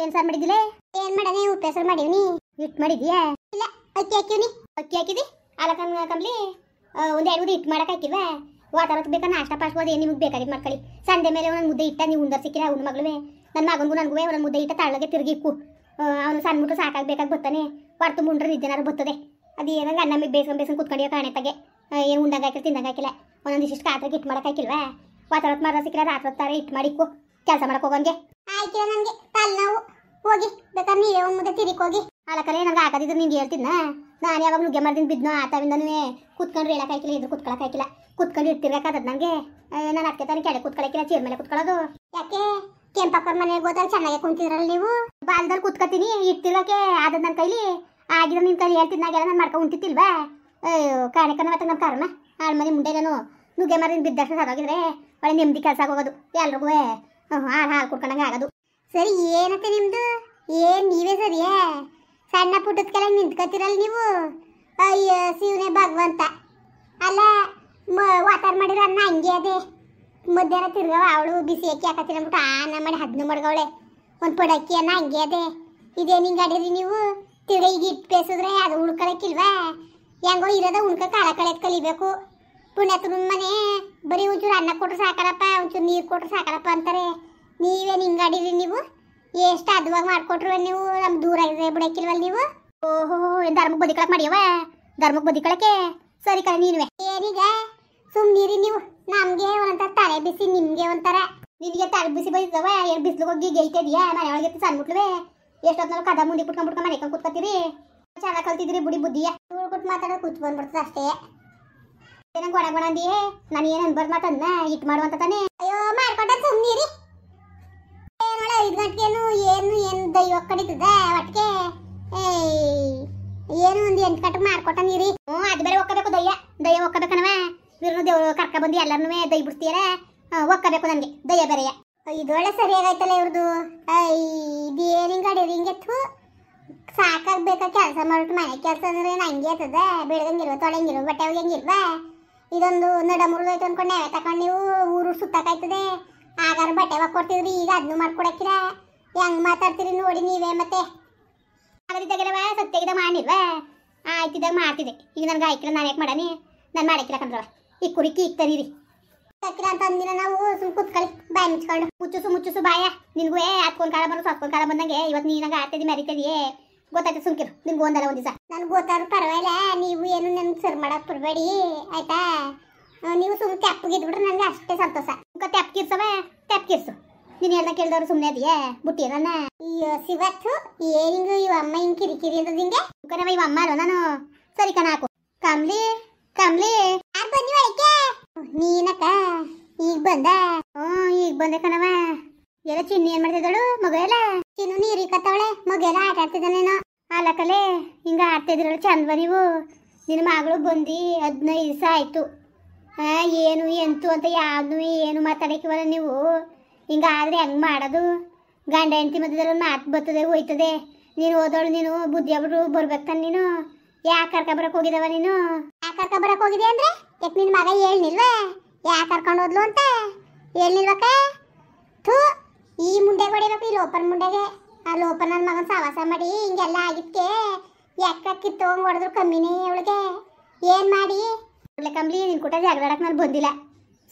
ಏನ್ ಸಾರ್ ಮಾಡಿದಿಲ್ಲ? ಏನ್ ಮಾಡನೆ ಉಪ್ಪು ಹೆಸರು ಮಾಡಿವ್ನಿ. ಹಿಟ್ಟು ಮಾಡಿದ್ಯಾ? ಇಲ್ಲ, ಅಕ್ಕಿ ಹಾಕಿವ್ನಿ. ಅಕ್ಕಿ ಹಾಕಿದಿ? ಅಲಕನ್ ಕಂಬ್ಲಿ ಒಂದ್ ಎರಡು ಹಿಟ್ಟು ಮಾಡಕ್ ಹಾಕಿಲ್ವಾ? ವಾತಾವರಣ ಬೇಕಾ ನಾಷ್ಟ ಪಾಸ್ಬೋದು ಏನು ನಿಮ್ಗೆ ಬೇಕಾಗಿದ್ದು ಮಾಡ್ಕೊಳ್ಳಿ. ಸಂಡೆ ಮೇಲೆ ಒಂದೊಂದು ಮುದ್ದೆ ಇಟ್ಟ ನೀವು ಉಂದರ್ ಸಿಕ್ಕಿರ ಅವ್ನ ಮಗಳುವೆ ನನ್ನ ಮಗನಿಗೂ ನನಗೂ ಒಂದೊಂದು ಮುದ್ದೆ ಇಟ್ಟ ತಳ್ಳಗೆ ತಿರುಗಿಕ್ಕು. ಅವನು ಸಣ್ಣ ಮುಟ್ಟು ಸಾಕಾಗಬೇಕಾಗಿ ಬರ್ತಾನೆ. ಹೊರ್ತು ಮುಂಡ್ರೆ ನಿದ್ದೆನಾರು ಬರ್ತದೆ. ಅದು ಏನಂಗೆ ಅನ್ನ ಮಿಗ್ ಬೇಸ್ಕೊಂಡು ಕುತ್ಕೊಂಡಿಯೋ ಕಾಣೆ ತಗೆ ಏನು ಉಂಡಂಗೆ ಹಾಕಿಲ್ಲ ತಿಂದಂಗೆ ಹಾಕಿಲ್ಲ. ಒಂದೊಂದು ಇಷ್ಟು ಕಾತ್ರಿಗೆ ಹಿಟ್ಟು ಮಾಡಕ್ಕೆ ಹಾಕಿಲ್ವಾ? ವಾತಾವರಣ ಮಾರ ಸಿಕ್ಕಿಲ್ಲ ರಾತ್ರಿ ಹೊತ್ತಾರೆ ಹಿಟ್ಟು ಮಾಡಿಕ್ಕು ಕೆಲಸ ಮಾಡಕ್ಕೆ ಹೋಗಂಗೆ. ಆಯ್ತು ನನಗೆ ತಲೆನೋವು, ಹೋಗಿ ಬೇಕಾದ್ರೆ ನೀವೇ ಒಂದು ಮುದ್ದೆ ತಿರಿಕ್ ಹೋಗಿ. ಅಲಕರೇ ನನಗೆ ಹಾಕೋದಿದ್ರು ನಿಂಗೆ ಹೇಳ್ತಿದ್ನ. ನಾನು ಯಾವಾಗ ನುಗ್ಗೆ ಮಾಡ್ತೀನಿ ಬಿದ್ನೋ ಆತವಿಂದನೂ ಕುತ್ಕೊಂಡು ಹೇಳಕ್ಕೆ ಹಾಕಿಲ್ಲ, ಇದ್ರು ಕುತ್ಕೊಳಕ್ಕೆ ಹಾಕಿಲ್ಲ. ಕುತ್ಕೊಂಡು ಇರ್ತಿರ್ಬೇಕಾದದ್ದು ನನಗೆ. ನಾನು ಅದಕ್ಕೆ ತಾನೇ ಕೆಳಗೆ ಕುತ್ಕೊಳಕ್ಕಿಲ್ಲ, ಚೇರ್ ಮೇಲೆ ಕುತ್ಕೊಳ್ಳೋದು. ಯಾಕೆ ಕೆಂಪಕ್ಕವ್ರ ಮನೆಗೆ ಹೋದಾಗ ಚೆನ್ನಾಗೆ ಕುಂತಿದ್ರಲ್ಲ ನೀವು? ಬಾಲ್ದಲ್ಲಿ ಕುತ್ಕೊತೀನಿ ಇಟ್ಟಿರೋಕೆ ಆದದ್ದು ನನ್ನ ಕೈಲಿ ಆಗಿರೋ ನಿನ್ನ ಕೈಲಿ ಹೇಳ್ತಿದ್ನಾಗೆಲ್ಲ ನಾನು ಮಾಡ್ಕೊಂಡು ಉಂಟಿತ್ತಿಲ್ವಾ? ಕಾಣೆಕನ ಮತ್ತೆ ನಮ್ಮ ಕಾರಣ ಆಳು ಮನೆ ಮುಂದೆ ನಾನು ನುಗ್ಗೆ ಮರಿನ ಬಿದ್ದಷ್ಟು ಸರೋಗಿದ್ರೆ ಒಳ್ಳೆ ನೆಮ್ಮದಿ ಕೆಲಸ ಆಗೋದು ಎಲ್ರಿಗೂ. ಹಾಲು ಕುಡ್ಕೊಂಡಂಗೆ ಆಗೋದು. ಸರಿ ಏನತ್ತೆ ನಿಮ್ಮದು? ಏನು ನೀವೇ ಸರಿಯೇ ಸಣ್ಣ ಪುಟ್ಟದಕ್ಕೆಲ್ಲ ನಿಂತ್ಕೊತಿರಲ್ಲ ನೀವು? ಅಯ್ಯೋ ಶಿವನೇ ಭಗವಂತ. ಅಲ್ಲ ವಾತಾರ ಮಾಡಿರೋ ಅನ್ನ ಹಂಗೆ ಅದೇ ಮಧ್ಯಾಹ್ನ ತಿರ್ಗವ ಅವಳು ಬಿಸಿ ಅಕ್ಕಿ ಹಾಕತ್ತೀರ ಅಂದ್ಬಿಟ್ಟು ಅನ್ನ ಮಾಡಿ ಹದ್ನು ಮಡ್ಗವಳೆ. ಒಂದು ಪಡಕ್ಕಿ ಅನ್ನ ಹಂಗೆ ಅದೇ. ಇದೇನು ಹಿಂಗೆ ಅಡೀರಿ ನೀವು? ತಿರ್ಗ ಈಗ ಇಟ್ಟು ಬೇಸಿದ್ರೆ ಅದು ಉಳ್ಕೊಳಕ್ಕಿಲ್ವಾ? ಹೆಂಗೋ ಇರೋದ ಉಣ್ಕ ಕಾಲ ಕಳೆಯೋದು ಕಲಿಬೇಕು. ಪುಣ್ಯತನ ಮನೆ ಬರೀ ಒಂಚೂರು ಅನ್ನ ಕೊಟ್ರು ಸಾಕಾರಪ್ಪ, ಒಂಚೂರು ನೀರು ಕೊಟ್ರು ಸಾಕಾರಪ್ಪ ಅಂತಾರೆ. ನೀವೇನು ಹಿಂಗೆ ಅಡೀರಿ ನೀವು? ಎಷ್ಟು ಅದುವಾಗಿ ಮಾಡಿಕೊಟ್ರು ನೀವು ನಮ್ಮ ದೂರ ಇದ್ರೆ ಬಿಡಕ್ಕಿಲ್ವಲ್ಲ ನೀವು? ಓಹೋ ಏನು ಧರ್ಮಕ್ಕೆ ಬದಿಕೊಳಕ್ಕೆ ಮಾಡ್ಯವ? ಧರ್ಮಕ್ಕೆ ಬದಿಕೊಳಕ್ಕೆ ಸರಿ ಕಣ ನೀನುವೆ. ಏನೀಗ ಸುಮ್ಮನಿರಿ ನೀವು. ನಮಗೆ ಒಂಥರ ತಲೆ ಬಿಸಿ, ನಿಮಗೆ ಒಂಥರ. ನಿನಗೆ ತಲೆ ಬಿಸಿ ಬೈತವ? ಏನು ಬಿಸಿಲು ಹೋಗಿ ಗೈತದಿಯಾ? ಮನೆ ಒಳಗೆ ಸಣ್ಣ ಮುಟ್ಲುವೆ ಎಷ್ಟೊತ್ತು ಕದ ಮುಂದೆ ಕುಟ್ಕೊಂಡ್ಬಿಟ್ಕೊಂಡು ಮನೆ ಕುತ್ಕೊತೀರಿ. ಚೆನ್ನಾಗಿ ಕಲ್ತಿದ್ರಿ ಬುಡಿ ಬುದ್ಧಿಯ ಕೊಟ್ಟು ಮಾತಾಡೋದು ಕೂತ್ ಬಂದ್ಬಿಡ್ತದೆ ಅಷ್ಟೇ. ಏನಂಗೆ ಗೊಣ ಗೊಣ ಅಂದಿಯೇ? ನಾನು ಏನು ಅನ್ಬಾರ್ದು ಮಾತನ್ನ ಹಿಟ್ಟು ಮಾಡುವಂತ ತಾನೆ. ಅಯ್ಯೋ ಮಾಡ್ಕೊಟ್ಟ ಸುಮ್ಮನಿರಿ. ಏನೋಳ 5 ಗಂಟೆಗೇನು ಏನು ದೈವ ಕಡಿತದ ಒಟ್ಟಿಗೆ ಏನು ಒಂದು 8 ಗಂಟೆಗೆ ಮಾಡ್ಕೊಟ್ಟ ನೀರಿ. ಅದು ಬೇರೆ ಒಕ್ಕಬೇಕು ದಯ್ಯ ಒಕ್ಕಬೇಕನವ. ಇವ್ರನ್ನ ದೇವ್ರು ಕರ್ಕ ಬಂದು ಎಲ್ಲರನ್ನೂ ದೈ ಬಿಡ್ತೀರ ಒಕ್ಕಬೇಕು ನನಗೆ ದಯ್ಯ ಬೇರೆಯ. ಇದೊಳ್ಳೆ ಸರಿಯಾಗೈತಲ್ಲ ಇವ್ರದ್ದು. ಇದೇನು ಹಿಂಗೆ ಅಡಿಯೋದು ಹಿಂಗೆ ಸಾಕಾಗ್ಬೇಕಾ? ಕೆಲಸ ಮಾಡ್ಬಿಟ್ಟು ಮನೆ ಕೆಲಸ ಅಂದ್ರೆ ಏನು ಹಂಗೆ ಆಗ್ತದೆ? ಬೆಳಗಂಗಿಲ್ವ ತೊಳೆಂಗಿಲ್ವ ಬಟ್ಟೆ ಹೋಗಂಗಿಲ್ವಾ? ಇದೊಂದು ನಡ ಮುರಿದೋಯ್ತು ಅಂದ್ಕೊಂಡು ನಾವೇ ತಗೊಂಡು ನೀವು ಊರು ಸುತ್ತಾಕಾಯ್ತದೆ. ಆಗಾರು ಬಟ್ಟೆ ಕೊಡ್ತಿದ್ರಿ, ಈಗ ಅದನ್ನು ಮಾಡ್ಕೊಡಕ್ಕಿರ. ಹೆಂಗೆ ಮಾತಾಡ್ತೀರಿ ನೋಡಿ ನೀವೇ. ಮತ್ತೆ ಆಗದಿದ್ದಾಗೆಲ್ಲವ ಸತ್ಯಾಗಿದ್ದ ಮಾಡಿಲ್ವಾ? ಆಯ್ತಿದ್ದಾಗ ಮಾಡ್ತಿದ್ದೆ. ಈಗ ನನಗೆ ಆಯ್ಕಿಲ್ಲ, ನಾನು ಯಾಕೆ ಮಾಡಾನಿ? ನಾನು ಮಾಡಕ್ಕಿಲ್ಲ ಕಂದ್ರವ. ಈ ಕುರಿಕಿ ಈಗ ತರೀರಿ ಹಾಕಿಲ್ಲ ಅಂತ ಅಂದಿನ ನಾವು ಸುಮ್ ಕುತ್ಕೊಳ್ಳಿ ಬಾಯಿ ಮುಚ್ಕೊಂಡು. ಮುಚ್ಚುಸು ಬಾಯ ನಿನ್ಗೂ ಹತ್ಕೊಂಡ್ ಕಾಲ ಬಂದು ಸತ್ಕೊಂಡ್ ಕಾಲ ಬಂದಂಗೆ ಇವತ್ತು ನೀನಾಗ ಆಡ್ತಿದ್ದಿ ಮೆರಿತಿದೆಯೇ ಗೊತ್ತಾಯ್ತು. ಸುಮ್ಕಿರು, ನಿಮ್ಗೆ ಒಂದಲ್ಲ ಒಂದು ದಿವಸ ನನ್ಗೆ ಗೊತ್ತಾದ್ರು ಪರವಾಗಿಲ್ಲ. ನೀವು ಏನು ನನ್ಗೆ ಸರ್ ಮಾಡಕ್ ಬರಬೇಡಿ ಆಯ್ತಾ? ನೀವು ಸುಮ್ಮನೆ ತೆಪ್ಪಗಿದ್ಬಿಟ್ರೆ ನನಗೆ ಅಷ್ಟೇ ಸಂತೋಷ. ತೆಪ್ಪಕಿರ್ಸು ನೀನು ಹೇಳ್ದ ಕೇಳಿದವ್ರು ಸುಮ್ಮನೆ ಅದೆಯೇ ಬುಟ್ಟಿ ನನ್ನ. ಅಯ್ಯೋ ಶಿವತ್ತು ಏನಿಂಗು ಇವ ಅಮ್ಮ ಹಿಂಗೆ ಕಿರಿಕಿರಿ ಅಂತದ ಹಿಂಗೆ ಕಣವ. ಇವ ಅಮ್ಮ ಅಲ್ವ ನಾನು? ಸರಿ ಕಣ ಹಾಕು. ಕಮ್ಲಿ ಯಾರು ಬನ್ನಿ ಒಳಕ್ಕೆ? ನೀನಕ್ಕ ಈಗ ಬಂದ? ಈಗ ಬಂದೆ ಕಣವ. ಎಲ್ಲ ಚಿನ್ನಿ ಏನ್ ಮಾಡ್ತಿದ್ದಳು? ಮಗ ಎಲ್ಲ ಚಿನ್ನು ನೀರು ಕತ್ತವಳೆ. ಮಗ ಎಲ್ಲ ಆಟ ಆಡ್ತಿದ್ದಾನೇನೋ. ಅಲ್ಲಕಲೆ ಹಿಂಗ ಆಡ್ತಿದ್ರಳು ಚಂದವ ನೀವು. ನಿನ್ನ ಮಗಳು ಬಂದು 15 ದಿವಸ ಆಯ್ತು. ಏನು ಎಂತು ಅಂತ ಯಾವ್ದು ಏನು ಮಾತಾಡಕ್ಕಿವಲ್ಲ ನೀವು. ಹಿಂಗ ಆದ್ರೆ ಹೆಂಗ್ ಮಾಡೋದು? ಗಂಡ ಹೆಂಡತಿ ಮಧ್ಯದಲ್ಲಿ ಒಂದು ಮಾತು ಬರ್ತದೆ ಹೋಯ್ತದೆ. ನೀನು ಓದೋಳು, ನೀನು ಬುದ್ಧಿ ಆಗ್ಬಿಟ್ಟು ಬರ್ಬೇಕು ತಾನೆ ನೀನು. ಯಾಕೆ ಕರ್ಕೊಬರಕ್ಕೆ ಹೋಗಿದವ ನೀನು? ಯಾಕೆ ಕರ್ಕೊಬರಕ್ಕೆ ಹೋಗಿದೆ ಅಂದ್ರೆ ಯಾಕೆ ನಿನ್ನ ಮಗ ಹೇಳ್ನಿಲ್ವಾ ಯಾಕೆ ಕರ್ಕೊಂಡು ಹೋದ್ಲು ಅಂತ? ಹೇಳ್ನಿಲ್ವಕ್ಕ? ಥೂ ಈ ಮುಂಡೆ ಹೊಡಿಬೇಕು, ಈ ಲೋಪನ್ ಮುಂಡೆಗೆ. ಆ ಲೋಪನ್ ನನ್ನ ಮಗನ ಸವಾಸ ಮಾಡಿ ಹಿಂಗೆಲ್ಲ ಆಗಿದ್ಕೆ ಯಾಕೆ ಕಿತ್ತೋಂಗ್ ಹೊಡೆದ್ರು ಕಮ್ಮಿನೇ ಅವಳಿಗೆ. ಏನು ಮಾಡಿ ಒಳ್ಳೆ ಕಂಬ್ಲಿ ನಿನ್ ಕೂಟ ಜಗಳಾಡಕ್ಕೆ ನಾನು ಬಂದಿಲ್ಲ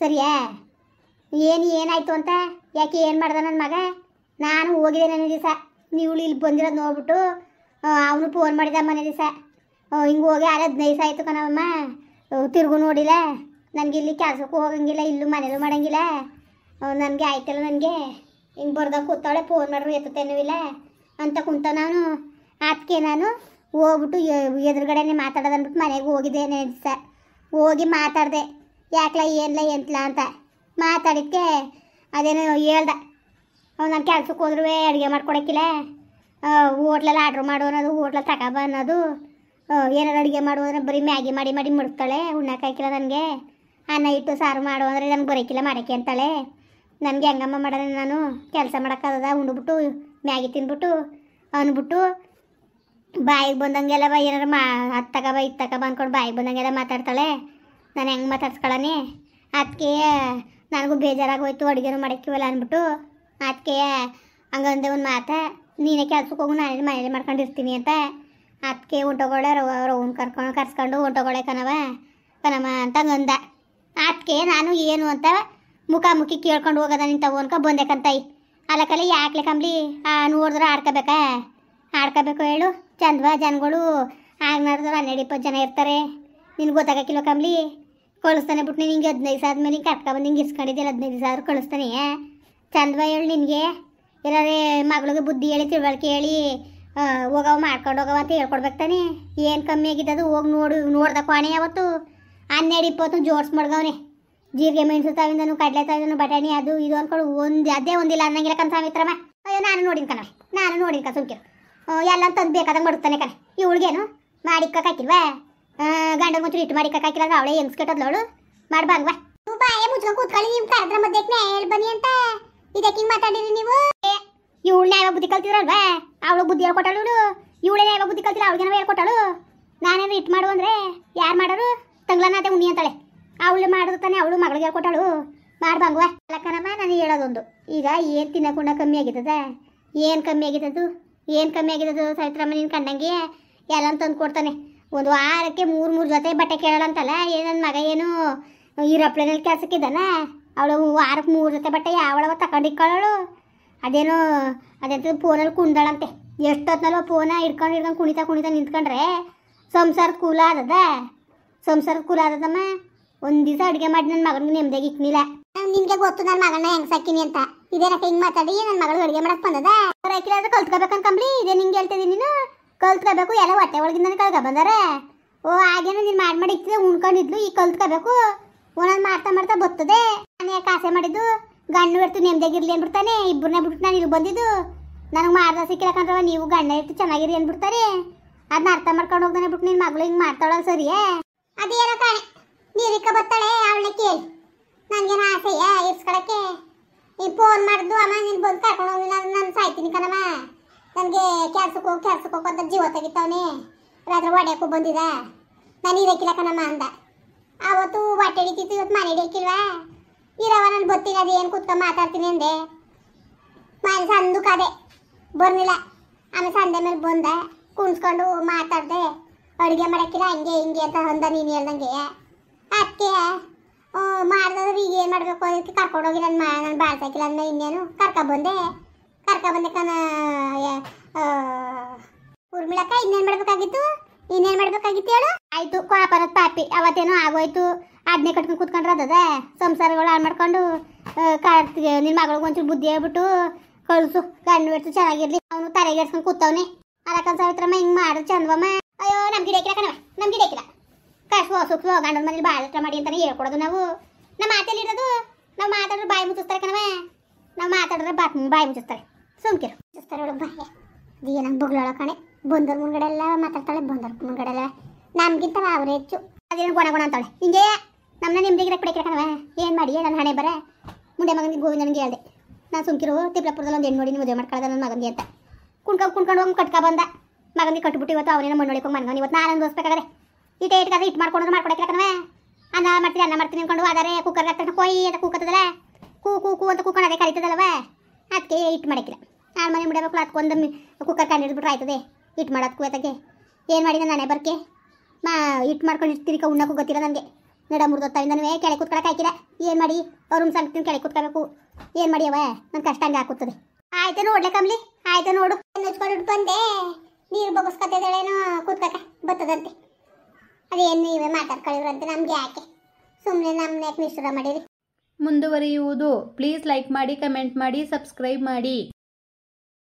ಸರಿಯಾ? ಏನಾಯ್ತು ಅಂತ ಯಾಕೆ ಏನು ಮಾಡ್ದ ನನ್ನ ಮಗ? ನಾನು ಹೋಗಿದ್ದೆ ನನ್ನ ದಿವಸ. ನೀವು ಇಲ್ಲಿ ಬಂದಿರೋದು ನೋಡ್ಬಿಟ್ಟು ಅವನು ಫೋನ್ ಮಾಡಿದ ಮನೆ ದಿವಸ. ಹಿಂಗೆ ಹೋಗಿ 15 ದಿವಸ ಆಯಿತು ಕಣವಮ್ಮ. ತಿರುಗು ನೋಡಿಲ್ಲ. ನನಗೆ ಇಲ್ಲಿ ಕೆಲಸಕ್ಕೂ ಹೋಗಂಗಿಲ್ಲ, ಇಲ್ಲೂ ಮನೇಲೂ ಮಾಡೋಂಗಿಲ್ಲ. ನನಗೆ ಆಯ್ತಲ್ಲ, ನನಗೆ ಹಿಂಗೆ ಬರ್ದಾಗ ಕೂತಾವಳೆ. ಫೋನ್ ಮಾಡ್ರು ಎತ್ತುತ್ತೇನೂ ಇಲ್ಲ ಅಂತ ಕುಂತ ನಾನು. ಅದಕ್ಕೆ ನಾನು ಹೋಗ್ಬಿಟ್ಟು ಎದುರುಗಡೆನೆ ಮಾತಾಡೋದು ಅಂದ್ಬಿಟ್ಟು ಮನೆಗೆ ಹೋಗಿದ್ದೇನೆ ದಿವಸ. ಹೋಗಿ ಮಾತಾಡಿದೆ ಯಾಕಲ ಏನಿಲ್ಲ ಎಂತಲ ಅಂತ ಮಾತಾಡಿದ್ಕೆ ಅದೇನೋ ಹೇಳ್ದ. ನಾನು ಕೆಲ್ಸಕ್ಕೆ ಹೋದ್ರೂ ಅಡುಗೆ ಮಾಡ್ಕೊಡಕ್ಕಿಲ್ಲ, ಹೋಟ್ಲಲ್ಲಿ ಆರ್ಡ್ರ್ ಮಾಡು ಅನ್ನೋದು, ಹೋಟ್ಲಲ್ಲಿ ತಗೊಬ ಅನ್ನೋದು. ಏನಾರು ಅಡುಗೆ ಮಾಡು ಅಂದರೆ ಬರೀ ಮ್ಯಾಗಿ ಮಾಡಿ ಮುಡ್ತಾಳೆ. ಉಣ್ಣಕ್ಕಾಯ್ಕಿಲ್ಲ ನನಗೆ. ಅನ್ನ ಇಟ್ಟು ಸಾರು ಮಾಡು ಅಂದರೆ ನನಗೆ ಬರೋಕ್ಕಿಲ್ಲ ಮಾಡೋಕ್ಕೆ ಅಂತಾಳೆ. ನನಗೆ ಹೆಂಗಮ್ಮ ಮಾಡೋಣ? ನಾನು ಕೆಲಸ ಮಾಡೋಕ್ಕಾಗದ? ಉಂಡ್ಬಿಟ್ಟು ಮ್ಯಾಗಿ ತಿಂದ್ಬಿಟ್ಟು ಅಂದ್ಬಿಟ್ಟು ಬಾಯಿಗೆ ಬಂದಂಗೆಲ್ಲ ಏನಾರು ಅದು ತಗೊಬ ಇದು ತಗೊಬ ಅಂದ್ಕೊಂಡು ಬಾಯಿಗೆ ಬಂದಂಗೆಲ್ಲ ಮಾತಾಡ್ತಾಳೆ. ನಾನು ಹೆಂಗೆ ಮಾತಾಡ್ಸ್ಕೊಳ್ಳಿ? ಅದಕ್ಕೆ ನನಗೂ ಬೇಜಾರಾಗೋಯ್ತು, ಅಡುಗೆನೂ ಮಾಡೋಕ್ಕಿವಲ್ಲ ಅಂದ್ಬಿಟ್ಟು ಅದಕ್ಕೆ ಹಂಗಂದೆ ಒಂದು ಮಾತು. ನೀನೇ ಕೆಲ್ಸಕ್ಕೆ ಹೋಗು ನಾನೇ ಮನೇಲಿ ಮಾಡ್ಕೊಂಡಿರ್ತೀನಿ ಅಂತ ಅದಕ್ಕೆ ಹೊಂಟೋಗೊಳ್ಳೆ ರೌನ್ ಕರ್ಸ್ಕೊಂಡು ಹೊಂಟೋಗೊಳ್ಳೆ ಕಣವ ಅಂತ ಅಂದ. ಅದಕ್ಕೆ ನಾನು ಏನು ಅಂತ ಮುಖಾಮುಖಿ ಕೇಳ್ಕೊಂಡು ಹೋಗೋದ ನಿಂತವು ಅನ್ಕೊ ಬಂದೇಕಂತಾಯಿ. ಅಲ್ಲಕಲ್ಲಿ ಯಾಕ್ಲೆ ಕಂಬ್ಲಿ ನೋಡಿದ್ರೆ ಆಡ್ಕೋಬೇಕು ಹೇಳು. ಚಂದ್ವ ಜನಗಳು ಆಗ ನೋಡಿದ್ರೆ 12-20 ಜನ ಇರ್ತಾರೆ. ನಿನ್ಗೆ ಗೊತ್ತಾಗಕ್ಕಿಲ್ಲ ಕಂಬ್ಲಿ. ಕಳಿಸ್ತಾನೆ ಬಿಟ್ಟು ನಿಂಗೆ 15 ದಿವಸ ಆದ್ಮೇಲೆ ಹಿಂಗೆ ಕರ್ಕೊಬಂದು ಹಿಂಗೆ ಇಸ್ಕೊಂಡಿದ್ದಿಲ್ಲ 15 ದಿವಸ ಆದ್ರೂ ಕಳಿಸ್ತಾನೆ. ಚಂದ್ವ ಹೇಳು ನಿನಗೆ ಎಲ್ಲರೇ ಮಗಳಿಗೆ ಬುದ್ಧಿ ಹೇಳಿ ತಿಳುವಳಿಕೆ ಹೇಳಿ ಹೋಗವ ಮಾಡ್ಕೊಂಡು ಹೋಗವ ಅಂತ ಹೇಳ್ಕೊಡ್ಬೇಕು ತಾನೆ. ಏನು ಕಮ್ಮಿ ಆಗಿದ್ದದು ಹೋಗಿ ನೋಡ್ದ ಕೊನೆ ಯಾವತ್ತು 12-20 ಜೋಡ್ಸ್ ಮಡ್ಗವನೆ. ಜೀರಿಗೆ ಮೆಣಸು ತಾವಿಂದನು ಕಡಲೆ ತಾವಿಂದನು ಬಟಾಣಿ ಅದು ಇದು ಅಂದ್ಕೊಂಡು ಅದೇ ಒಂದಿಲ್ಲ ಅನ್ನಂಗಿಲ್ಲ ಕನ್ಸಾಮಿತ್ರಮ್ಮ. ಅಯ್ಯೋ ನಾನು ನೋಡಿನ ಸುಮ್ಕಿರು ಎಲ್ಲ ತಂದು ಬೇಕಾದಂಗೆ ಮಡುತ್ತಾನೆ ಕಣೆ. ಇವಳಿಗೇನು ಮಾಡಿಕ್ಕಾಕಿಲ್ವಾ ಗಂಡನ ಮುಂಚೆ ಇಟ್ಟು ಮಾಡಿಕ್ಕಾಕಿಲ್ಲ ಅಂದ್ರೆ ಅವಳೇ ಹೆಂಗ್ಸ್ಕೆಟ್ಟದ್ಲು ಅವಳು ಮಾಡ್ಬಂಗ್ವಾ. ಬಾಯ ಮುಚ್ಕೊಂಡು ಕೂತ್ಕೊಳ್ಳಿ. ನೀವು ಕರೆದ್ರ ಮಧ್ಯೆ ಹೇಳಿ ಬನ್ನಿ ಅಂತ ಇದಕ್ಕೆ ಹಿಂಗೆ ಮಾತಾಡಿರಿ ನೀವು. ಇವಳು ನ್ಯಾಯ ಬುದ್ಧಿ ಕಲ್ತಿದ್ರಲ್ವಾ ಅವಳು ಬುದ್ಧಿ ಹೇಳ್ಕೊಟ್ಟಾಳು. ಇವಳೇ ನ್ಯಾಯ ಬುದ್ಧಿ ಕಲ್ತಿರ ಅವಳಿಗೆ ಹೇಳ್ಕೊಟ್ಟಾಳು. ನಾನೇನು ಇಟ್ಟು ಮಾಡು ಅಂದರೆ ಯಾರು ಮಾಡೋರು ತಂಗ್ಲನಾತೆ ಉಣ್ಣಿ ಅಂತಾಳೆ. ಅವಳು ಮಾಡೋದು ತಾನೆ ಅವಳು ಮಗಳಿಗೆ ಹೇಳ್ಕೊಟ್ಟಾಳು ಮಾಡ್ಬಂಗ್ವ. ಅಲ್ಲ ಕಣಮ್ಮ ನಾನು ಹೇಳೋದೊಂದು ಈಗ ಏನು ತಿನ್ನಕೊಂಡ ಕಮ್ಮಿ ಆಗಿದ್ದದ ಏನು ಕಮ್ಮಿ ಆಗಿದ್ದದು ಸವಿತ್ರಮ್ಮ ನೀನು ಕಂಡಂಗೆ ಎಲ್ಲ ತಂದು ಕೊಡ್ತಾನೆ. ಒಂದು ವಾರಕ್ಕೆ 3 ಜೊತೆ ಬಟ್ಟೆ ಕೇಳೋಳಂತಲ್ಲ. ನನ್ನ ಮಗ ಏನು ಈರಪ್ಳನಲ್ಲಿ ಕೆಲಸಕ್ಕಿದ್ದಾನ ಅವಳು ವಾರಕ್ಕೆ 3 ಜೊತೆ ಬಟ್ಟೆ ಯಾವಳವ ತಗೊಂಡಿಕ್ಕೊಳ್ಳೋಳು. ಅದೇನೋ ಫೋನಲ್ಲಿ ಕುಂದಳಂತೆ. ಎಷ್ಟೊತ್ತನಲ್ಲೋ ಫೋನ ಹಿಡ್ಕೊಂಡು ಕುಣಿತಾ ನಿಂತ್ಕೊಂಡ್ರೆ ಸಂಸಾರದ ಕೂಲ ಆದದಮ್ಮ. ಒಂದು ದಿವಸ ಅಡುಗೆ ಮಾಡಿ ನನ್ನ ಮಗನಿಗೆ ನೆಮ್ಮದಿಯಾಗಿ ಇಕ್ನಿಲ್ಲ. ನಿನಗೆ ಗೊತ್ತು ನನ್ನ ಮಗಳನ್ನ ಹೆಂಗೆ ಸಾಕಿನಿ ಅಂತ. ಇದೇನಕ್ಕ ಹಿಂಗೆ ಮಾತಾಡಿ ನನ್ನ ಮಗಳು ಅಡುಗೆ ಮಾಡಕ್ಕೆ ಬಂದದ ಬರೋಕಿಲ್ಲ ಕಲ್ತ್ಕೋಬೇಕಂತ ಕಂಬ್ಲಿ. ಇದೇ ನಿಂಗೆ ಹೇಳ್ತಿದ್ದೀನಿ ನೀನು ಕಲ್ತ್ಕೋಬೇಕು. ಎಲ್ಲ ಹೊಟ್ಟೆ ಒಳಗಿಂದ ಕಲ್ತ್ಕೊ ಬಂದಾರೆ. ಹಾಗೇನೋ ನೀನು ಮಾಡಿ ಇಕ್ತಿದೆ ಉಣ್ಕೊಂಡಿದ್ಲು. ಈಗ ಕಲ್ತ್ಕೋಬೇಕು. ಒಂದೊಂದು ಮಾಡ್ತಾ ಬರ್ತದೆ. ನಾನು ಯಾಕೆ ಆಸೆ ಮಾಡಿದ್ದು ಗಂಡು ಇರ್ತು ನೆಮ್ಮದಿಯಾಗಿರ್ಲಿ ಅಂದ್ಬಿಡ್ತಾನೆ. ಇಬ್ಬರನ್ನೇ ಬಿಟ್ಟು ನಾನು ಇಲ್ಲಿ ಬಂದಿದ್ದು ನನಗೆ ಮಾಡ್ದ ಸಿಕ್ಕಿರಕಂದ್ರೆ ನೀವು ಗಂಡ ಇರ್ತು ಚೆನ್ನಾಗಿರಿ ಅಂದ್ಬಿಡ್ತಾರೆ. ಅದನ್ನ ಅರ್ಥ ಮಾಡ್ಕೊಂಡು ಹೋಗ್ದಾನೆ ಬಿಟ್ಟು ನಿನ್ನ ಮಗಳು ಹಿಂಗೆ ಮಾಡ್ತಾಳ ಸರಿಯೇ. ಅದೇನೋ ಕಾಣೆ ನೀರಿಕ್ಕ ಬರ್ತಾಳೆ ಅವಳನ್ನ ಕೇಳಿ ನನಗೇನು ಆಸೆಯ ಇರ್ಸ್ಕೊಳಕ್ಕೆ. ನೀನು ಫೋನ್ ಮಾಡಿದ್ದು ಅಮ್ಮ ನೀನು ಬಂದು ಕರ್ಕೊಂಡು ಹೋಗಿ ನಾನು ಸಾಯ್ತೀನಿ ಕಣಮ್ಮ. ನನಗೆ ಕೆಲ್ಸಕ್ಕೆ ಹೋಗಿ ಅಂತ ಜೀವ ತೆಗಿತಾವನೆ. ರಾತ್ರಿ ಹೊಡೆಯಕ್ಕೂ ಬಂದಿದ ನಾನು ಇರಕ್ಕಿಲ್ಲ ಕಣಮ್ಮ ಅಂದ. ಆವತ್ತು ಹೊಟ್ಟೆ ಹಿಡಿತಿತ್ತು ಇವತ್ತು ಮನೆ ಹಿಡಿಯಕ್ಕಿಲ್ವಾ ಇರವ ನಾನು ಬರ್ತೀನಿ ಅದು ಏನು ಕೂತ್ಕೊಂಡು ಮಾತಾಡ್ತೀನಿ ಅಂದೆ. ಮನೆ ಸಂದು ಕದೆ ಬರ್ನಿಲ್ಲ. ಆಮೇಲೆ ಸಂದೆ ಮೇಲೆ ಬಂದ ಕುಣಿಸ್ಕೊಂಡು ಮಾತಾಡ್ದೆ. ಅಡುಗೆ ಮಾಡೋಕ್ಕಿಲ್ಲ ಹಂಗೆ ಹಿಂಗೆ ಅಂತ ಅಂದ ನೀನು ಹೇಳ್ದಂಗೆ. ಅದಕ್ಕೆ ಮಾಡಿದ್ರೆ ಈಗ ಏನು ಮಾಡಬೇಕು ಅದಕ್ಕೆ ಕರ್ಕೊಂಡೋಗಿ ನಾನು ಬಾಳ್ಸಾಕಿಲ್ಲ ಅಂದ. ಇನ್ನೇನು ಕರ್ಕೊಬಂದೆ ಕಣ ಉರ್ಮಿಳಕ್ಕ. ಇನ್ನೇನು ಮಾಡಬೇಕಾಗಿತ್ತು ಹೇಳು. ಆಯಿತು ಕೋಪರದ ಪಾಪಿ ಅವತ್ತೇನೋ ಆಗೋಯ್ತು. ಅದನ್ನೇ ಕಟ್ಕೊಂಡು ಕೂತ್ಕೊಂಡ್ರೆ ಅದದ ಸಂಸಾರಗಳು ಹಾಳು ಮಾಡ್ಕೊಂಡು ನಿನ್ನ ಮಗಳಿಗೆ ಒಂಚೂರು ಬುದ್ಧಿ ಹೇಳ್ಬಿಟ್ಟು ಕಳಿಸು. ಗಂಡು ಬಿಟ್ಟು ಚೆನ್ನಾಗಿರ್ಲಿ. ಅವನು ತಲೆಗೆಡ್ಸ್ಕೊಂಡು ಕೂತವನೆ. ಅಲಕ್ಕನ್ ಸಾವಿತ್ರಮ್ಮ ಹಿಂಗೆ ಮಾಡು ಚಂದವಮ್ಮ. ಅಯ್ಯೋ ನಮ್ಗೆ ಹಿಡಿಯಕ್ಕಿಲ್ಲ ಕಣವ ನಮ್ಗೆ ಹಿಡಿಯಕ್ಕಿಲ್ಲ. ಕಷ್ಟ ಸುಖ ಗಂಡನ ಮನೇಲಿ ಬಾಳ ಮಾಡಿ ಅಂತಾನೆ ಹೇಳ್ಕೊಡೋದು ನಾವು. ನಮ್ಮ ಮಾತಲ್ಲಿ ಇರೋದು ನಾವು ಮಾತಾಡಿದ್ರೆ ಬಾಯಿ ಮುಚ್ಚಿಸ್ತಾರೆ ಕಣವ. ನಾವು ಮಾತಾಡಿದ್ರೆ ಬಾಯಿ ಮುಚ್ಚಿಸ್ತಾರೆ. ಸುಮ್ಕಿರು ಮುಚ್ಚಿಸ್ತಾರೆ ಅವಳು ಬಾಯಿ. ಅದು ಏನಂಗೆ ಬೊಗಳೋಳ ಕಣೆ. ಬಂದವ್ರ ಮುಂಗಡೆ ಎಲ್ಲ ಮಾತಾಡ್ತಾಳೆ. ಬಂದವ್ರ ಮುಂಗಡೆ ಎಲ್ಲ ನಮ್ಗಿಂತ ಅವರೇ ಹೆಚ್ಚು. ಅದೇನು ಗುಣ ಅಂತಾಳೆ ಹಿಂಗೆ ನಮ್ಮನ್ನ ನಿಮ್ದಿಗಿರಕ್ಕೆ ಬಿಡಕ್ಕಿರ ಕಣವ. ಏನು ಮಾಡಿ ನನ್ನ ಹಣೆ ಬರ ಮುಂಡೆ ಮಗನಿಗೆ ಗೋವಿಂದನಿಗೆ ಹೇಳ್ದೆ ನಾನು ಸುಮ್ಕಿರು ತಿಪ್ಲಾಪುರದಲ್ಲಿ ಒಂದು ಹೆಣ್ಣು ನೋಡಿ ಮದುವೆ ಮಾಡ್ಕೊಳ್ಳೋದ ನನ್ನ ಮಗನಿಗೆ ಅಂತ. ಕುಣ್ಕೊಂಡು ಹೋಗಿ ಕಟ್ಕೊ ಬಂದ ಮಗನಿಗೆ ಕಟ್ಬಿಟ್ಟು ಇವತ್ತು ಅವನೇನ ಮಣ್ಣು ಹೊಡಿಕೊಂಡು ಮನ್ಗವನು. ಇವತ್ತು ನಾನು ಅನ್ಭವಿಸ್ಬೇಕಾದ್ರೆ ಇಟ್ಟೆ ಹಿಟ್ಟು ಮಾಡ್ಕೊಡಕ್ಕಿಲ್ಲ ಕಣವ. ಅನ್ನ ಮಾಡ್ತೀನಿ ಅಂದ್ಕೊಂಡು ಆದರೆ ಕುಕ್ಕರ್ಗೆ ಹಾಕ್ತಕ್ಕ ಕೊಯ್ ಅಂತ ಕೂಕತ್ತದಲ್ಲ ಕೂ ಅಂತ ಕೂಕೊಂಡು ಅದೇ ಕರಿತದಲ್ವ. ಅದಕ್ಕೆ ಹಿಟ್ಟು ಮಾಡಕ್ಕಿಲ್ಲ. ನಾನು ಮನೆ ಮುಡಿಯಬೇಕು ಅದಕ್ಕೊಂದು ಕುಕ್ಕರ್ ಕಂಡಿಡ್ಬಿಟ್ರೆ ಆಯ್ತದೆ ಹಿಟ್ಟು ಮಾಡೋದಕ್ಕೂ ಅದಕ್ಕೆ. ಏನು ಮಾಡಿ ನಾನು ನಾನೇ ಬರ್ಕೆ ಹಿಟ್ಟು ಮಾಡ್ಕೊಂಡು ಇರ್ತೀರಿ ಉಣ್ಣಕ್ಕೂ ಗೊತ್ತಿಲ್ಲ ನನಗೆ. ನಡ ಮುರಿದೊತ್ತಾವಿಂದನೂ ಕೆಳಗೆ ಕೂತ್ಕೊಳಕ್ಕೆ ಹಾಕಿಲ್ಲ. ಏನು ಮಾಡಿ ಅವ್ರ ಸಂಗತಿನ ಕೆಳಗೆ ಕೂತ್ಕೋಬೇಕು. ಏನು ಮಾಡಿ ಅವ ನನ್ನ ಕಷ್ಟ ಹಂಗೆ ಹಾಕುತ್ತದೆ. ಆಯ್ತು ನೋಡ್ಲೆ ಕಮ್ಲಿ ಆಯ್ತು ನೋಡು. ಹಚ್ಕೊಂಡು ಬಂದೆ ನೀರು ಬಗ್ಸ್ಕೊತಿದ್ದಾಳೇನೋ ಕೂತ್ಕಕ ಬರ್ತದಂತೆ. ಅದೇನು ನೀವೇ ಮಾತಾಡ್ಕೊಳ್ಳಿವ್ರಂತೆ ನಮ್ಗೆ ಯಾಕೆ ಸುಮ್ಮನೆ ನಮ್ಮನ್ನ ಯಾಕೆ ನಿಷ್ಠುರ ಮಾಡಿರಿ. ಮುಂದುವರಿಯುವುದು. ಪ್ಲೀಸ್ ಲೈಕ್ ಮಾಡಿ, ಕಮೆಂಟ್ ಮಾಡಿ, ಸಬ್ಸ್ಕ್ರೈಬ್ ಮಾಡಿ.